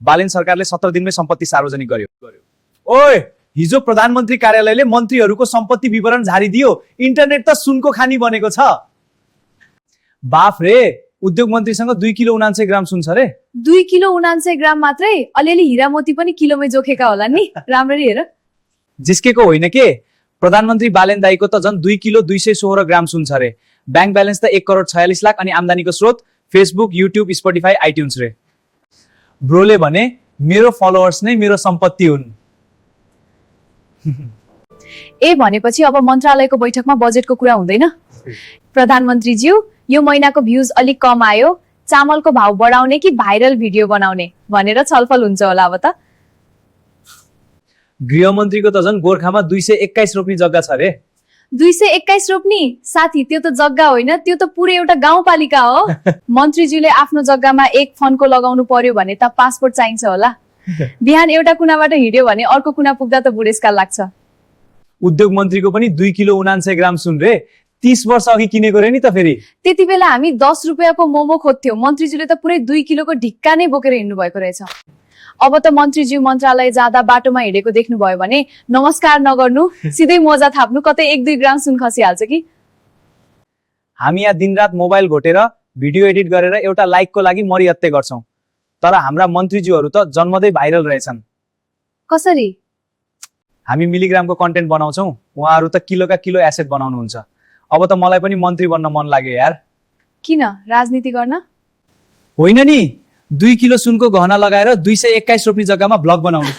बालेन सरकारले 17 दिनमै सम्पत्ति सार्वजनिक गर्यो। ओए, हिजो प्रधानमन्त्री कार्यालयले मन्त्रीहरूको सम्पत्ति विवरण झारिदियो। इन्टरनेट त सुनको खानी बनेको छ। बाफ रे, उद्योग मन्त्रीसँग 2 किलो 79 ग्राम सुन छ रे। 2 किलो 79 ग्राम मात्रै? अलिअलि हिरा मोती पनि किलोमै जोखेका होला नि। राम्ररी हेर। जिस्केको होइन के, प्रधानमन्त्री बालेन दाईको त झन् 2 किलो 216 ग्राम सुन छ रे। ब्याङ्क ब्यालेन्स त 1 करोड 46 लाख अनि आम्दानीको स्रोत फेसबुक, युट्युब, स्पोटिफाई, आइट्युन्स रे। ब्रोले भने मेरो फलोअर्स नै मेरो सम्पत्ति हुन्। ए भनेपछि अब मन्त्रालयको बैठकमा बजेटको कुरा हुँदैन? प्रधानमन्त्रीज्यू, यो महिनाको भ्युज अलिक कम आयो, चामलको भाव बढाउने कि भाइरल भिडियो बनाउने भनेर छलफल हुन्छ होला अब त। गृहमन्त्रीको त झन् गोर्खामा 221 रोप्ने जग्गा छ रे। 221 रोप्नी? साथी, त्यो त जग्गा होइन, त्यो त पुरै एउटा गाउँपालिका हो। मन्त्रीज्यूले आफ्नो जग्गामा एक फन्को लगाउनु पर्यो भने त पासपोर्ट चाहिन्छ होला। बिहान एउटा कुनाबाट हिँड्यो भने अर्को कुना पुग्दा त बुढेसकाल लाग्छ। उद्योग मन्त्रीको पनि 2 किलो 79 ग्राम सुन रे। 30 वर्ष अघि किनेको रे नि त फेरि। त्यति बेला हामी 10 रुपियाँको मोमो खोज्थ्यौं, मन्त्रीज्यूले त पुरै 2 किलोको ढिक्का नै बोकेर हिँड्नु भएको रहेछ। अब त मन्त्रीज्यू मन्त्रालय जाँदा बाटोमा हिँडेको देख्नुभयो भने नमस्कार नगर्नु, सिधै मोजा थाप्नु, कतै 1-2 ग्राम सुन खसिहाल्छ कि। हामी यहाँ दिनरात मोबाइल घोटेर भिडियो एडिट गरेर एउटा लाइकको लागि मरिहत्ते गर्छौं, तर हाम्रा मन्त्रीज्यूहरू त जन्मदै भाइरल रहेछन्। कसरी? हामी मिलिग्रामको कन्टेन्ट बनाउँछौं, उहाँहरू त किलोका किलो एसेट बनाउनुहुन्छ। अब त मलाई पनि मन्त्री बन्न मन लाग्यो यार। किन? राजनीति गर्न? होइन नि, 2 किलो सुनको गहना लगाएर 221 रोप्ने जग्गामा भ्लग बनाउनु।